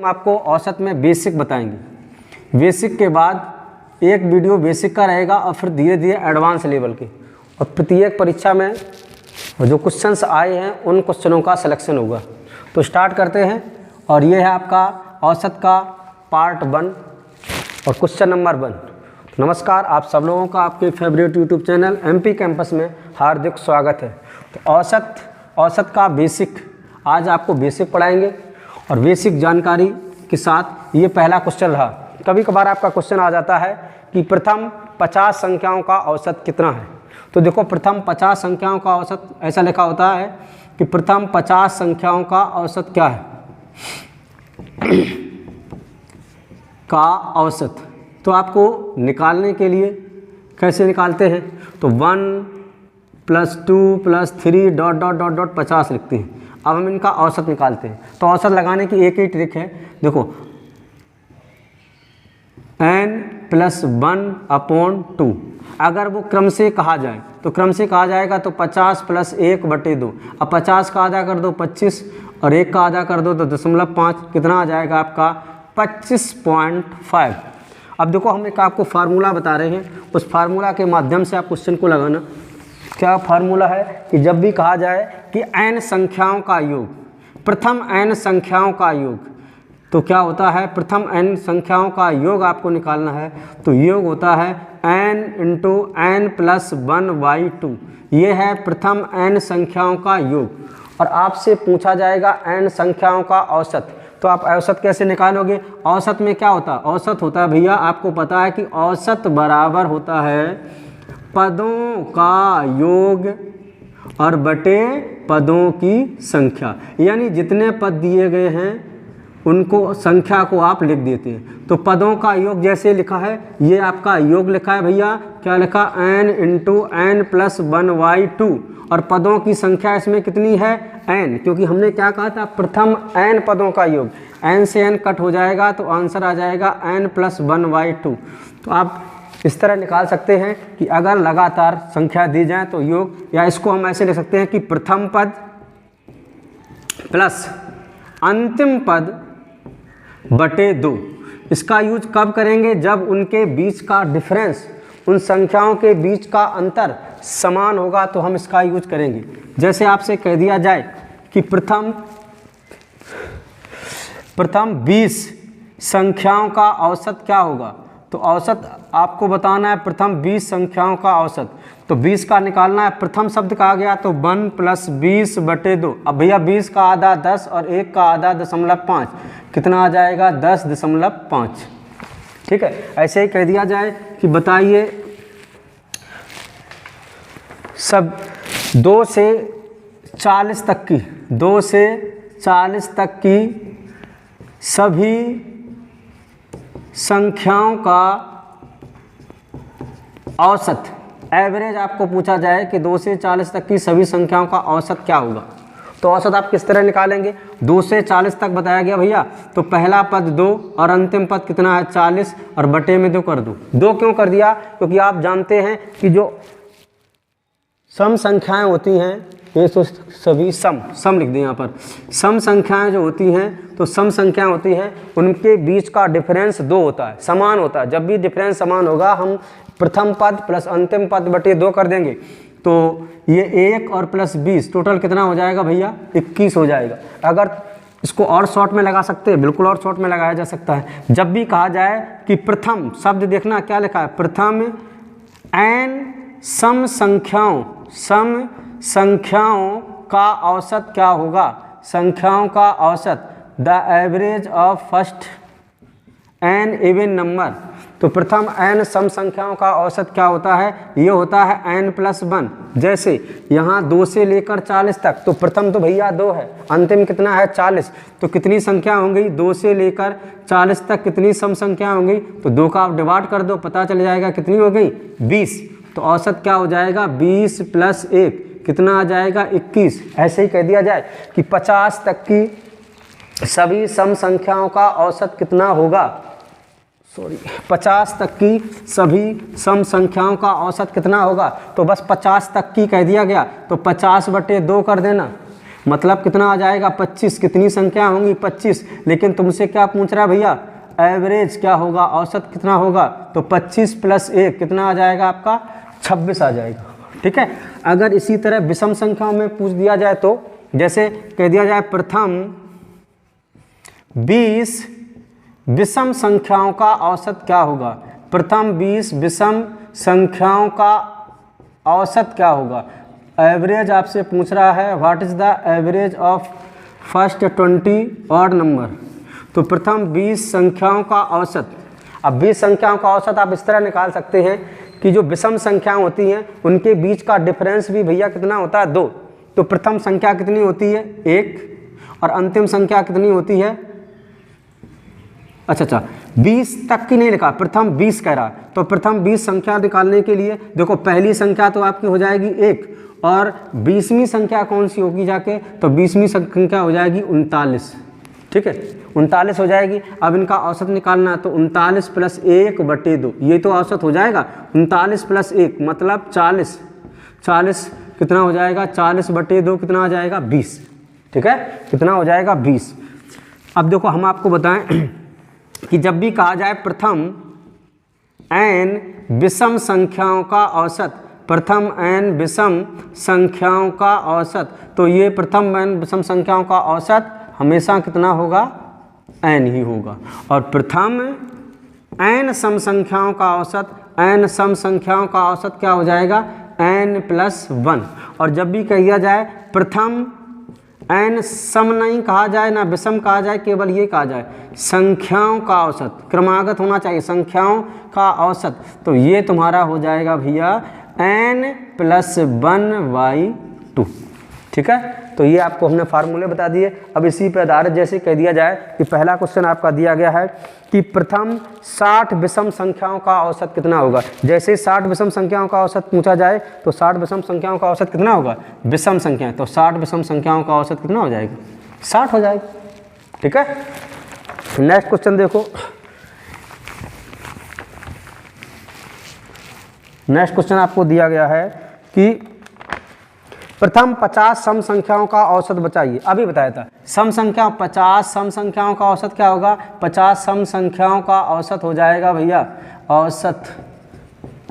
हम आपको औसत में बेसिक बताएंगे। बेसिक के बाद एक वीडियो बेसिक का रहेगा और फिर धीरे धीरे एडवांस लेवल के, और प्रत्येक परीक्षा में जो क्वेश्चंस आए हैं उन क्वेश्चनों का सिलेक्शन होगा। तो स्टार्ट करते हैं, और ये है आपका औसत का पार्ट 1 और क्वेश्चन नंबर 1। नमस्कार, आप सब लोगों का आपके favourite YouTube channel MP campus में हार्दिक स्वागत है। तो औसत का बेसिक, आज आपको बेसिक पढ़ाएंगे और बेसिक जानकारी के साथ ये पहला क्वेश्चन रहा। कभी कभार आपका क्वेश्चन आ जाता है कि प्रथम 50 संख्याओं का औसत कितना है। तो देखो, प्रथम 50 संख्याओं का औसत ऐसा लिखा होता है कि प्रथम 50 संख्याओं का औसत क्या है का औसत। तो आपको निकालने के लिए कैसे निकालते हैं, तो 1 + 2 + 3 ... 50 लिखते हैं। अब हम इनका औसत निकालते हैं। तो औसत लगाने की एक ही ट्रिक है। देखो, n + 1/2 अगर वो क्रम से कहा जाए तो क्रम से कहा जाएगा तो 50 + 1/2। अब 50 का आधा कर दो 25 और 1 का आधा कर दो तो 0.5, कितना आ जाएगा आपका 25.5। अब देखो, हम एक आपको फार्मूला बता रहे हैं, उस फार्मूला के माध्यम से आप क्वेश्चन को लगाना। क्या फार्मूला है कि जब भी कहा जाए कि n संख्याओं का योग, प्रथम n संख्याओं का योग, तो क्या होता है, प्रथम n संख्याओं का योग आपको निकालना है। तो योग होता है n × n + 1/2। ये है प्रथम n संख्याओं का योग। और आपसे पूछा जाएगा n संख्याओं का औसत, तो आप औसत कैसे निकालोगे। औसत में क्या होता है, औसत होता है भैया, आपको पता है कि औसत बराबर होता है पदों का योग और बटे पदों की संख्या। यानी जितने पद दिए गए हैं उनको, संख्या को आप लिख देते हैं। तो पदों का योग जैसे लिखा है, ये आपका योग लिखा है भैया, क्या लिखा, n × n + 1/2। और पदों की संख्या इसमें कितनी है, n, क्योंकि हमने क्या कहा था, प्रथम n पदों का योग। n से n कट हो जाएगा तो आंसर आ जाएगा n + 1/2। तो आप इस तरह निकाल सकते हैं कि अगर लगातार संख्या दी जाए तो योग, या इसको हम ऐसे लिख सकते हैं कि प्रथम पद प्लस अंतिम पद बटे 2। इसका यूज कब करेंगे, जब उनके बीच का डिफरेंस, उन संख्याओं के बीच का अंतर समान होगा तो हम इसका यूज करेंगे। जैसे आपसे कह दिया जाए कि प्रथम 20 संख्याओं का औसत क्या होगा, तो औसत आपको बताना है प्रथम 20 संख्याओं का औसत। तो 20 का निकालना है, प्रथम शब्द का आ गया तो 1 + 20/2। अब भैया 20 का आधा 10 और 1 का आधा 0.5, कितना आ जाएगा 10.5। ठीक है। ऐसे ही कह दिया जाए कि बताइए सब 2 से 40 तक की, 2 से 40 तक की सभी संख्याओं का औसत, एवरेज आपको पूछा जाए कि 2 से 40 तक की सभी संख्याओं का औसत क्या होगा। तो औसत आप किस तरह निकालेंगे, 2 से 40 तक बताया गया भैया, तो पहला पद 2 और अंतिम पद कितना है 40 और बटे में 2 कर दो। 2 क्यों कर दिया, क्योंकि आप जानते हैं कि जो सम संख्याएं होती हैं, ये तो सभी सम लिख दें यहाँ पर, सम संख्याएं जो होती हैं, तो सम संख्याएं होती हैं उनके बीच का डिफरेंस 2 होता है, समान होता है। जब भी डिफरेंस समान होगा हम प्रथम पद प्लस अंतिम पद बटे 2 कर देंगे। तो ये 1 और प्लस 20 टोटल कितना हो जाएगा भैया, 21 हो जाएगा। अगर इसको और शॉर्ट में लगा सकते हैं, बिल्कुल और शॉर्ट में लगाया जा सकता है। जब भी कहा जाए कि प्रथम शब्द, देखना क्या लिखा है, प्रथम n सम संख्याओं का औसत क्या होगा, संख्याओं का औसत, the average of first n even number. तो प्रथम n सम संख्याओं का औसत क्या होता है, ये होता है n + 1। जैसे यहाँ 2 से लेकर 40 तक, तो प्रथम तो भैया 2 है, अंतिम कितना है 40, तो कितनी संख्या होंगी, 2 से लेकर 40 तक कितनी सम संख्या होंगी, तो 2 का आप डिवाइड कर दो, पता चल जाएगा कितनी हो गई 20। तो औसत क्या हो जाएगा 20 + 1, कितना आ जाएगा 21। ऐसे ही कह दिया जाए कि 50 तक की सभी सम संख्याओं का औसत कितना होगा, 50 तक की सभी सम संख्याओं का औसत कितना होगा, तो बस 50 तक की कह दिया गया, तो 50/2 कर देना। मतलब कितना आ जाएगा 25। कितनी संख्या होंगी 25, लेकिन तुमसे क्या पूछ रहा है भैया, एवरेज क्या होगा, औसत कितना होगा, तो 25 + 1 कितना आ जाएगा आपका 26 आ जाएगा। ठीक है। अगर इसी तरह विषम संख्याओं में पूछ दिया जाए तो जैसे कह दिया जाए प्रथम 20 विषम संख्याओं का औसत क्या होगा, प्रथम 20 विषम संख्याओं का औसत क्या होगा। एवरेज आपसे पूछ रहा है, what is the average of first 20 odd number. तो प्रथम 20 संख्याओं का औसत। अब 20 संख्याओं का औसत आप इस तरह निकाल सकते हैं कि जो विषम संख्याएं होती हैं उनके बीच का डिफरेंस भी भैया कितना होता है 2। तो प्रथम संख्या कितनी होती है 1 और अंतिम संख्या कितनी होती है, अच्छा 20 तक की नहीं लिखा, प्रथम 20 कह रहा। तो प्रथम 20 संख्या निकालने के लिए देखो पहली संख्या तो आपकी हो जाएगी 1 और 20वीं संख्या कौन सी होगी जाके, तो 20वीं संख्या हो जाएगी 39। ठीक है, 39 हो जाएगी। अब इनका औसत निकालना है तो 39 + 1/2, ये तो औसत हो जाएगा। 39 + 1 मतलब 40। 40 कितना हो जाएगा, 40/2 कितना आ जाएगा 20। ठीक है, कितना हो जाएगा 20। अब देखो हम आपको बताएं कि जब भी कहा जाए प्रथम n विषम संख्याओं का औसत, प्रथम n विषम संख्याओं का औसत, तो ये प्रथम n विषम संख्याओं का औसत हमेशा कितना होगा, n ही होगा। और प्रथम n सम संख्याओं का औसत, n सम संख्याओं का औसत क्या हो जाएगा, n + 1। और जब भी कह दिया जाए प्रथम n सम नहीं कहा जाए ना विषम कहा जाए, केवल ये कहा जाए संख्याओं का औसत, क्रमागत होना चाहिए, संख्याओं का औसत, तो ये तुम्हारा हो जाएगा भैया n + 1/2। ठीक है, तो ये आपको हमने फार्मूले बता दिए। अब इसी पर आधारित जैसे कह दिया जाए कि पहला क्वेश्चन आपका दिया गया है कि प्रथम 60 विषम संख्याओं का औसत कितना होगा। जैसे 60 विषम संख्याओं का औसत पूछा जाए तो 60 विषम संख्याओं का औसत कितना होगा, विषम संख्या, तो 60 विषम संख्याओं का औसत कितना हो जाएगा, 60 हो जाएगा। ठीक है, नेक्स्ट क्वेश्चन देखो। नेक्स्ट क्वेश्चन आपको दिया गया है कि प्रथम 50 सम संख्याओं का औसत बताइए। अभी बताया था सम संख्या 50 सम संख्याओं का औसत क्या होगा, 50 सम संख्याओं का औसत हो जाएगा भैया औसत।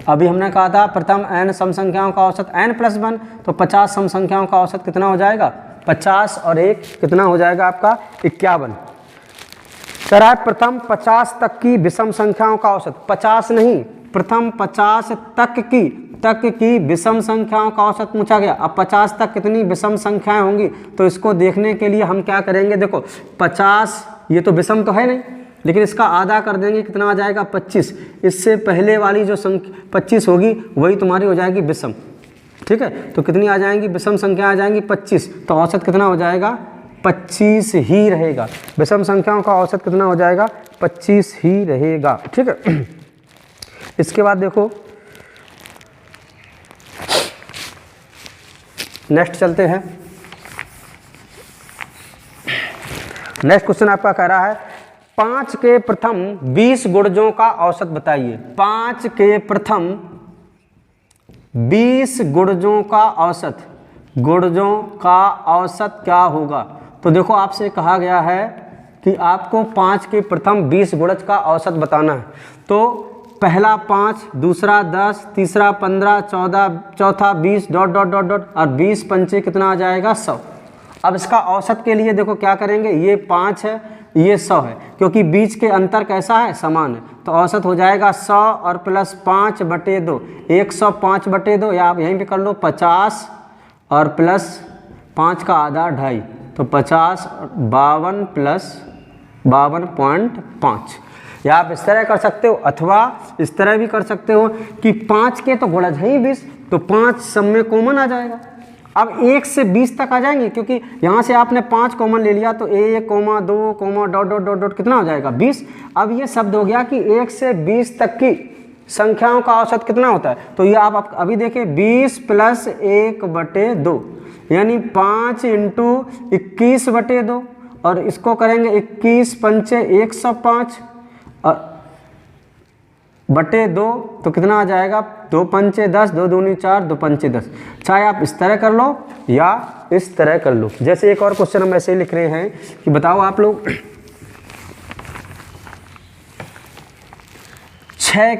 अभी हमने कहा था प्रथम n सम संख्याओं का औसत n + 1, तो 50 सम संख्याओं का औसत कितना हो जाएगा, 50 और 1 कितना हो जाएगा आपका 51। कह रहा है प्रथम 50 तक की विषम संख्याओं का औसत, 50 नहीं प्रथम 50 तक की विषम संख्याओं का औसत पूछा गया। अब 50 तक कितनी विषम संख्याएं होंगी, तो इसको देखने के लिए हम क्या करेंगे, देखो 50 ये तो विषम तो है नहीं, लेकिन इसका आधा कर देंगे, कितना आ जाएगा 25। इससे पहले वाली जो संख्या 25 होगी वही तुम्हारी हो जाएगी विषम। ठीक है, तो कितनी आ जाएंगी विषम संख्या आ जाएंगी 25, तो औसत कितना हो जाएगा 25 ही रहेगा। विषम संख्याओं का औसत कितना हो जाएगा 25 ही रहेगा। ठीक है, इसके बाद देखो नेक्स्ट चलते हैं। नेक्स्ट क्वेश्चन आपका कह रहा है 5 के प्रथम 20 गुणजों का औसत बताइए। 5 के प्रथम 20 गुणजों का औसत, गुणजों का औसत क्या होगा। तो देखो आपसे कहा गया है कि आपको 5 के प्रथम 20 गुणज का औसत बताना है। तो पहला 5, दूसरा 10, तीसरा 15, चौथा 20 ... और 20 पंचे कितना आ जाएगा 100। अब इसका औसत के लिए देखो क्या करेंगे, ये 5 है ये 100 है, क्योंकि बीच के अंतर कैसा है समान है, तो औसत हो जाएगा 100 और +5/2, 105/2, या आप यहीं पे कर लो 50 और +5 का आधा 2.5, तो 50 52 + 52.5। या आप इस तरह कर सकते हो अथवा इस तरह भी कर सकते हो कि 5 के तो गुणज है ही 20, तो 5 सब में कॉमन आ जाएगा। अब 1 से 20 तक आ जाएंगे, क्योंकि यहाँ से आपने 5 कॉमन ले लिया, तो 1, 2, ... कितना हो जाएगा 20। अब ये शब्द हो गया कि 1 से 20 तक की संख्याओं का औसत कितना होता है, तो ये आप अभी देखें 20 + 1/2, यानी 5 × 21/2, और इसको करेंगे 21 पंचे 105, बटे 2 तो कितना आ जाएगा, 2 पंचे 10, 2 दूनी 4, 2 पंचे 10। चाहे आप इस तरह कर लो या इस तरह कर लो। जैसे एक और क्वेश्चन हम ऐसे लिख रहे हैं कि बताओ आप लोग 6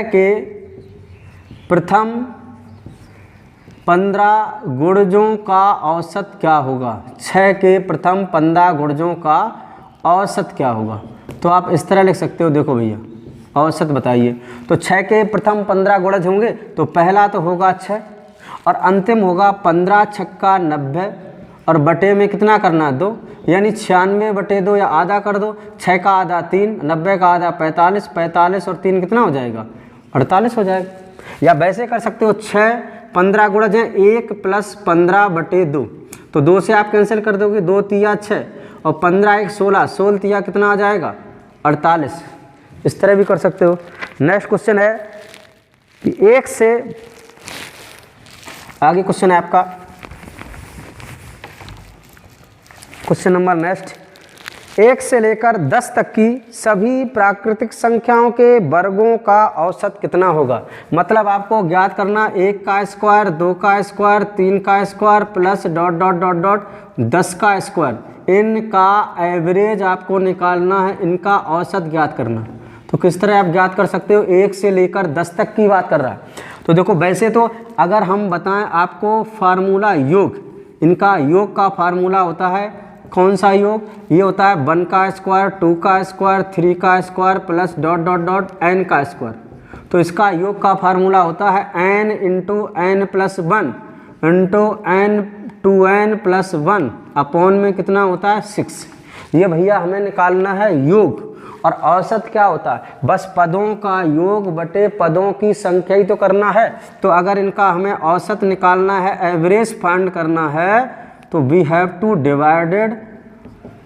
के प्रथम 15 गुणजों का औसत क्या होगा। 6 के प्रथम 15 गुणजों का औसत क्या होगा। तो आप इस तरह लिख सकते हो, देखो भैया औसत बताइए। तो 6 के प्रथम 15 गुणज होंगे तो पहला तो होगा 6 और अंतिम होगा 15 छक्का 90 और बटे में कितना करना 2, यानी 96 बटे 2 या आधा कर दो। 6 का आधा 3, 90 का आधा 45, 45 और 3 कितना हो जाएगा 48 हो जाएगा। या वैसे कर सकते हो 6 15 गुणज हैं 1 + 15 बटे 2, तो 2 से आप कैंसिल कर दोगे, 2 तिया 6 और 15 1 16, 16 तिया कितना आ जाएगा 48। इस तरह भी कर सकते हो। नेक्स्ट क्वेश्चन है कि 1 से आगे क्वेश्चन है आपका क्वेश्चन नंबर नेक्स्ट, 1 से लेकर 10 तक की सभी प्राकृतिक संख्याओं के वर्गों का औसत कितना होगा। मतलब आपको ज्ञात करना 1 का स्क्वायर, 2 का स्क्वायर, 3 का स्क्वायर प्लस ... 10 का स्क्वायर, इनका एवरेज आपको निकालना है, इनका औसत ज्ञात करना। तो किस तरह आप ज्ञात कर सकते हो, 1 से लेकर 10 तक की बात कर रहा है। तो देखो वैसे तो अगर हम बताएं आपको फार्मूला योग, इनका योग का फार्मूला होता है कौन सा योग, ये होता है 1 का स्क्वायर, 2 का स्क्वायर, 3 का स्क्वायर प्लस ... n का स्क्वायर। तो इसका योग का फार्मूला होता है n into n plus 1 into n 2n plus 1 upon में कितना होता है 6। ये भैया हमें निकालना है योग। और औसत क्या होता है, बस पदों का योग बटे पदों की संख्या ही तो करना है। तो अगर इनका हमें औसत निकालना है, एवरेज फाइंड करना है, तो we have to divided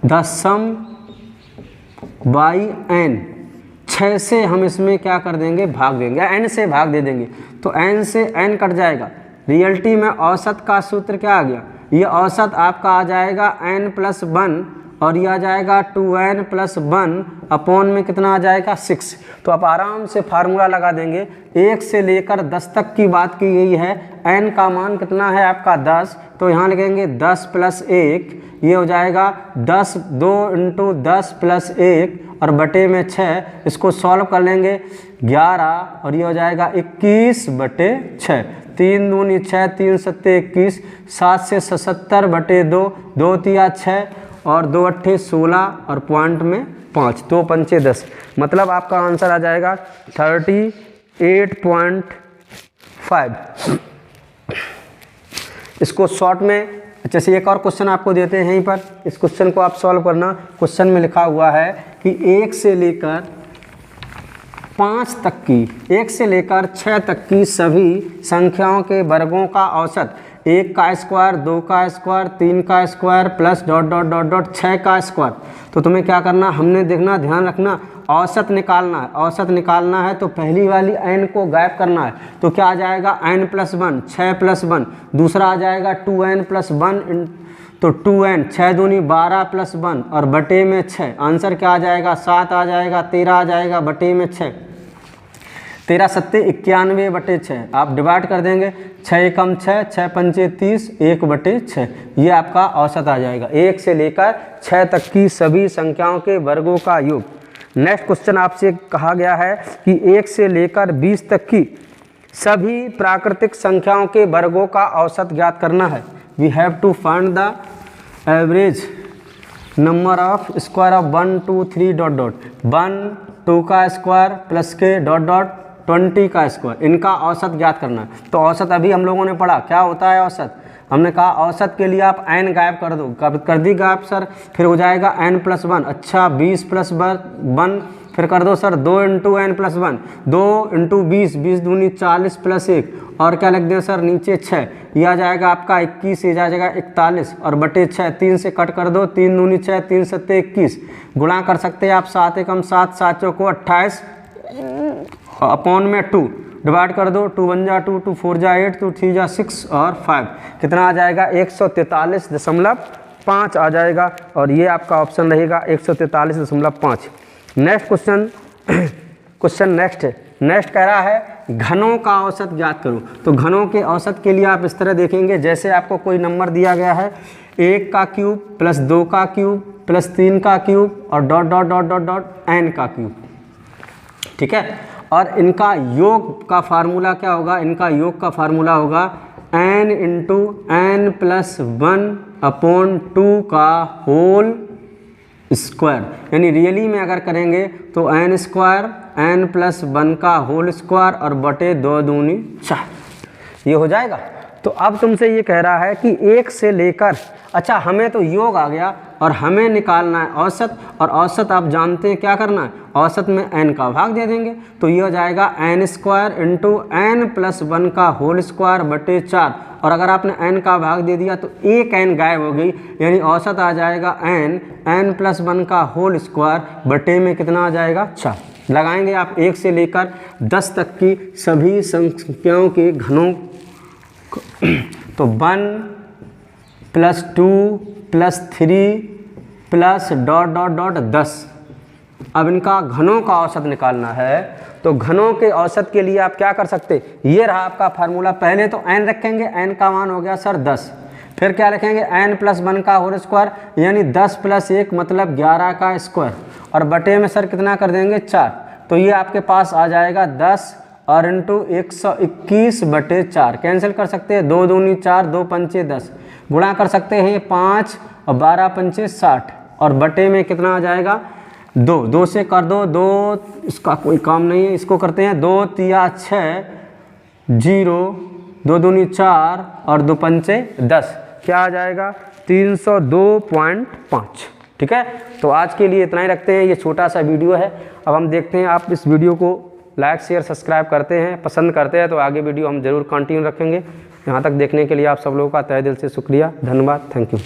the sum by n। 6 से हम इसमें क्या कर देंगे, भाग देंगे, n से भाग दे देंगे, तो n से n कट जाएगा। रियलिटी में औसत का सूत्र क्या आ गया, ये औसत आपका आ जाएगा n प्लस 1 और ये आ जाएगा 2n प्लस 1 अपॉन में कितना आ जाएगा 6। तो आप आराम से फार्मूला लगा देंगे। 1 से लेकर 10 तक की बात की गई है, n का मान कितना है आपका 10, तो यहाँ लिखेंगे 10 प्लस 1, ये हो जाएगा 10, 2 इंटू 10 प्लस 1 और बटे में 6। इसको सॉल्व कर लेंगे 11 और ये हो जाएगा 21 बटे 6। 3 दूनी 6, 3 सत्ते 21, 7 से 77 बटे 2, 2 तिया 6 और 2 अट्ठे 16 और पॉइंट में 5, 2 पंचे 10। मतलब आपका आंसर आ जाएगा 38.5। इसको शॉर्ट में अच्छा से एक और क्वेश्चन आपको देते हैं यहीं पर, इस क्वेश्चन को आप सॉल्व करना। क्वेश्चन में लिखा हुआ है कि 1 से लेकर 5 तक की, 1 से लेकर 6 तक की सभी संख्याओं के वर्गों का औसत 1 का स्क्वायर, 2 का स्क्वायर, 3 का स्क्वायर प्लस ... 6 का स्क्वायर। तो तुम्हें क्या करना, हमने देखना, ध्यान रखना, औसत निकालना है। औसत निकालना है तो पहली वाली n को गायब करना है। तो क्या आ जाएगा n प्लस 1, 6 प्लस 1, दूसरा आ जाएगा 2n प्लस 1, तो 2n, 6 दूनी 12 प्लस 1 और बटे में 6। आंसर क्या आ जाएगा 7 आ जाएगा, 13 आ जाएगा बटे में 6। 13 सत्ते 91 बटे 6 आप डिवाइड कर देंगे, 6 एकम 6, 6 पंचे 30, 1 बटे 6। ये आपका औसत आ जाएगा 1 से लेकर 6 तक की सभी संख्याओं के वर्गों का योग। नेक्स्ट क्वेश्चन आपसे कहा गया है कि 1 से लेकर 20 तक की सभी प्राकृतिक संख्याओं के वर्गों का औसत ज्ञात करना है। We have to find the average number of square of 1 2 3 ... 1 2 का स्क्वायर प्लस के ... 20 का स्क्वायर, इनका औसत ज्ञात करना है। तो औसत अभी हम लोगों ने पढ़ा क्या होता है औसत, हमने कहा औसत के लिए आप n गायब कर दो, कर दी गायब सर, फिर हो जाएगा n प्लस 1। अच्छा 20 प्लस 1 फिर कर दो sir 2 into n plus 1, 2 into 20, 20 दूनी 40 प्लस 1 और क्या लिख दें सर नीचे 6, यह आ जाएगा आपका 21, ये आ जाएगा 41 और बटे 6, 3 से कट कर दो, 3 दूनी 6, 3 सत्ते 21, गुणा कर सकते हैं आप 7 एकम 7, 7 चौको 28 अपॉन में 2 डिवाइड कर दो, 2 1 जा 2, 2 4 जा 8, 2 3 जा 6 और 5 कितना आ जाएगा 143.5 आ जाएगा और ये आपका ऑप्शन रहेगा 143.5। नेक्स्ट क्वेश्चन क्वेश्चन नेक्स्ट कह रहा है घनों का औसत ज्ञात करो। तो घनों के औसत के लिए आप इस तरह देखेंगे, जैसे आपको कोई नंबर दिया गया है 1 का क्यूब प्लस 2 का क्यूब प्लस 3 का क्यूब और dot dot dot dot dot n का क्यूब, ठीक है। और इनका योग का फार्मूला क्या होगा? इनका योग का फार्मूला होगा n इंटू n प्लस 1/2 का होल स्क्वायर, यानी रियली में अगर करेंगे तो n स्क्वायर n प्लस 1 का होल स्क्वायर और बटे 2 दूनी 4, ये हो जाएगा। तो अब तुमसे ये कह रहा है कि 1 से लेकर, अच्छा हमें तो योग आ गया और हमें निकालना है औसत, और औसत आप जानते हैं क्या करना है, औसत में n का भाग दे देंगे। तो ये हो जाएगा n square into n plus 1 का होल स्क्वायर बटे 4, और अगर आपने n का भाग दे दिया तो एक n गायब हो गई, यानी औसत आ जाएगा n प्लस 1 का होल स्क्वायर बटे में कितना आ जाएगा 4। लगाएंगे आप 1 से लेकर 10 तक की सभी संख्याओं के घनों तो 1 plus 2 plus 3 plus dot dot dot 10। अब इनका घनों का औसत निकालना है, तो घनों के औसत के लिए आप क्या कर सकते, ये रहा आपका फार्मूला। पहले तो n रखेंगे, n का मान हो गया सर 10, फिर क्या रखेंगे n प्लस 1 का होल स्क्वायर, यानी 10 प्लस 1 मतलब 11 का स्क्वायर, और बटे में सर कितना कर देंगे 4। तो ये आपके पास आ जाएगा 10 और इंटू 121 बटे 4, कैंसिल कर सकते हैं, 2 दूनी 4, 2 पंचे 10, गुणा कर सकते हैं 5 और 12 पंचे 60, और बटे में कितना आ जाएगा 2 से कर दो 2, इसका कोई काम नहीं है, इसको करते हैं 2 तिया 6 0, 2 दूनी 4 और 2 पंचे 10, क्या आ जाएगा 302.5, ठीक है। तो आज के लिए इतना ही रखते हैं, ये छोटा सा वीडियो है। अब हम देखते हैं आप इस वीडियो को लाइक शेयर सब्सक्राइब करते हैं, पसंद करते हैं तो आगे वीडियो हम ज़रूर कंटिन्यू रखेंगे। यहाँ तक देखने के लिए आप सब लोगों का तहे दिल से शुक्रिया, धन्यवाद, थैंक यू।